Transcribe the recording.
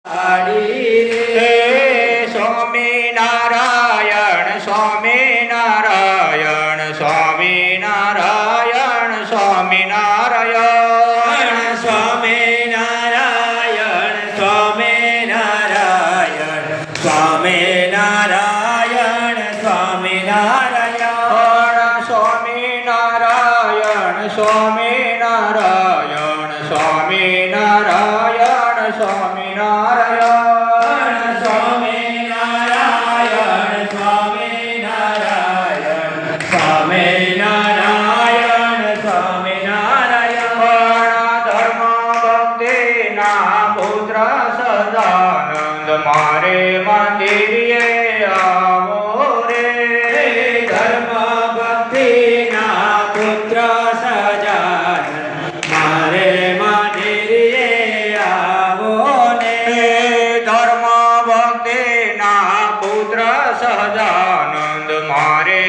સ્વામિનારાયણ સ્વામિનારાયણ સ્વામિનારાયણ સ્વામિનારાયણ સ્વામિનારાયણ સ્વામિનારાયણ સ્વામિનારાયણ સ્વામિનારાયણ સ્વામિનારાયણ સ્વામિનારાયણ સ્વામિનારાયણ સ્વામિનારાયણ સ્વામિનારાયણ સ્વામિનારાયણ સ્વામિનારાયણ સ્વામિનારાયણ ધર્મ ભક્તિના પુત્ર સદાનંદ મારે મંદિરે આવો રે ધર્મ ભક્તિના પુત્ર સજાનંદ મારે મંદિરે આવો ને ધર્મ ભક્તિના પુત્ર સદાનંદ મારે